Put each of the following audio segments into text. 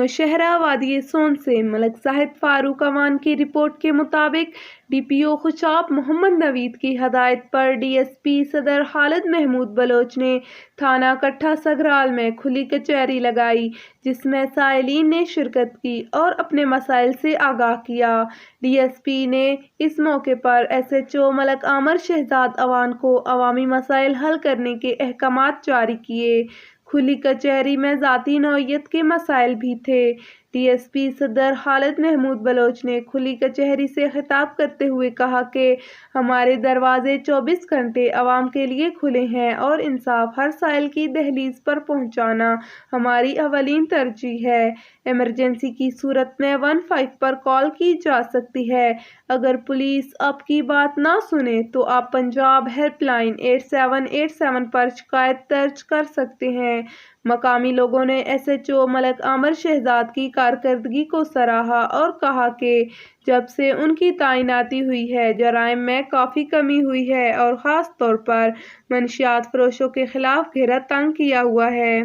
नौशहरा वादी सोन से मलक साहिद फारूक अवान की रिपोर्ट के मुताबिक DPO खुशाब मोहम्मद नवीद की हदायत पर DSP सदर खालिद महमूद बलोच ने थाना कट्ठा सगराल में खुली कचहरी लगाई, जिसमें साइलीन ने शिरकत की और अपने मसाइल से आगाह किया। DSP ने इस मौके पर SHO मलक आमर शहजाद अवान को अवामी मसाइल हल करने के अहकामात जारी किए। खुली कचहरी में ज़ाती नौइयत के मसाइल भी थे। DSP सदर खालिद महमूद बलोच ने खुली कचहरी से खिताब करते हुए कहा कि हमारे दरवाजे 24 घंटे आवाम के लिए खुले हैं और इंसाफ हर साइल की दहलीज पर पहुंचाना हमारी अवलीन तरजीह है। इमरजेंसी की सूरत में 15 पर कॉल की जा सकती है। अगर पुलिस आपकी बात ना सुने तो आप पंजाब हेल्पलाइन 8787 पर शिकायत दर्ज कर सकते हैं। मकामी लोगों ने SHO मलक आमर शहजाद की कारकर्दगी को सराहा और कहा कि जब से उनकी तैनाती हुई है जराइम में काफ़ी कमी हुई है और ख़ास तौर पर मंशियात फरोशों के खिलाफ घेरा तंग किया हुआ है।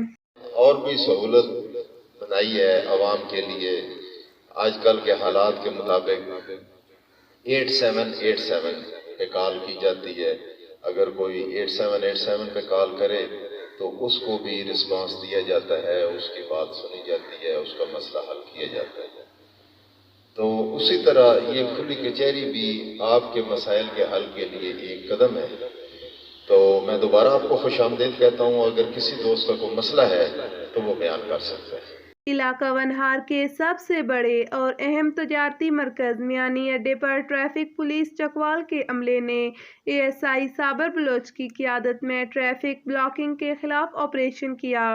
और भी सहूलत बनाई है आवाम के लिए। आजकल के हालात के मुताबिक 8787 पे कॉल की जाती है। अगर कोई 8787 पे कॉल करे तो उसको भी रिस्पांस दिया जाता है, उसकी बात सुनी जाती है, उसका मसला हल किया जाता है। तो उसी तरह ये खुली कचहरी भी आपके मसाइल के हल के लिए एक कदम है। तो मैं दोबारा आपको खुशामदीद कहता हूँ। अगर किसी दोस्त का कोई मसला है तो वो बयान कर सकता है। इलाका वनहार के सबसे बड़े और अहम तजारती मरकज़ मियानी अड्डे पर ट्रैफिक पुलिस चकवाल के अमले ने ASI साबर बलोच की क़ियादत में ट्रैफिक ब्लॉकिंग के खिलाफ ऑपरेशन किया।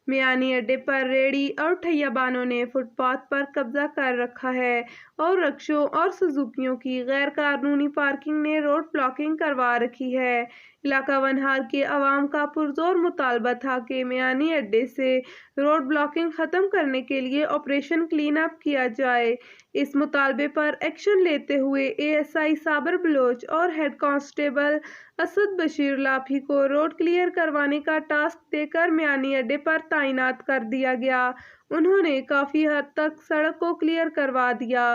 मियानी अड्डे पर रेहड़ी और ठैयाबानों ने फुटपाथ पर कब्जा कर रखा है और रक्शों और सुजुकियों की गैर कानूनी पार्किंग ने रोड ब्लॉकिंग करवा रखी है। इलाका वनहार के अवाम का पुरजोर मुतालबा था कि मियानी अड्डे से रोड ब्लॉकिंग ख़त्म करने के लिए ऑपरेशन क्लीन अप किया जाए। इस मुतालबे पर एक्शन लेते हुए ASI साबर बलोच और हेड कांस्टेबल असद बशीर लाठी को रोड क्लियर करवाने का टास्क देकर मियानी अड्डे पर तैनात कर दिया गया। उन्होंने काफ़ी हद तक सड़क को क्लियर करवा दिया।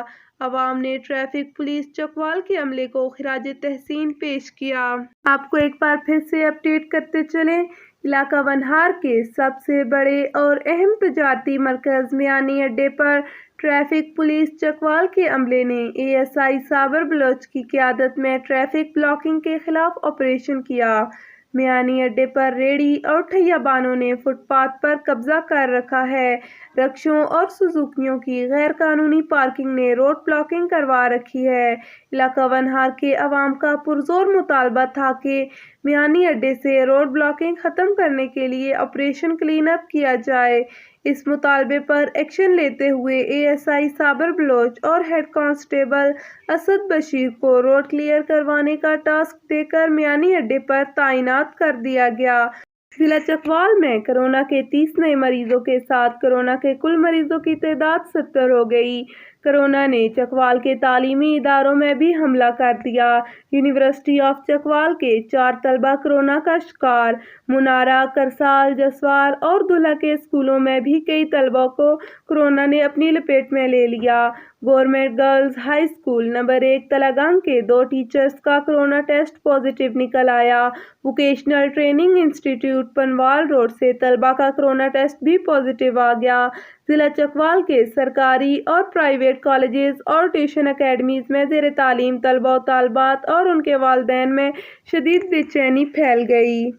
अवाम ने ट्रैफिक पुलिस चकवाल के अमले को खिराज तहसीन पेश किया। आपको एक बार फिर से अपडेट करते चले, इलाका वनहार के सबसे बड़े और अहम तजारती मरकज़ मियानी अड्डे पर ट्रैफिक पुलिस चकवाल के अमले ने ASI साबर बलोच की क़ियादत में ट्रैफिक ब्लॉकिंग के खिलाफ ऑपरेशन किया। मियानी अड्डे पर रेहड़ी और ठैयाबानों ने फुटपाथ पर कब्जा कर रखा है। रक्शों और सुजुकियों की गैर कानूनी पार्किंग ने रोड ब्लॉकिंग करवा रखी है। इलाका वनहार के अवाम का पुरजोर मुतालबा था कि मियानी अड्डे से रोड ब्लॉकिंग ख़त्म करने के लिए ऑपरेशन क्लीन अप किया जाए। इस मुतालबे पर एक्शन लेते हुए ASI साबर बलोच और हेड कांस्टेबल असद बशीर को रोड क्लियर करवाने का टास्क देकर मियानी अड्डे पर तैनात कर दिया गया। जिला चकवाल में कोरोना के 30 नए मरीजों के साथ कोरोना के कुल मरीजों की तादाद 70 हो गई। कोरोना ने चकवाल के तालीमी इदारों में भी हमला कर दिया। यूनिवर्सिटी ऑफ चकवाल के 4 तलबा कोरोना का शिकार। मुनारा, करसाल, जसवार और दुल्हा के स्कूलों में भी कई तलबा को कोरोना ने अपनी लपेट में ले लिया। Government girls high school number 1 Talagang के 2 टीचर्स का कोरोना टेस्ट पॉजिटिव निकल आया। वोकेशनल ट्रेनिंग इंस्टीट्यूट पनवाल रोड से तलबा का कोरोना टेस्ट भी पॉजिटिव आ गया। जिला चकवाल के सरकारी और प्राइवेट कॉलेजेस और ट्यूशन अकेडमीज में ज़ेर तालीम तलबा और तालबात और उनके वालिदैन में शदीद बेचैनी फैल गई।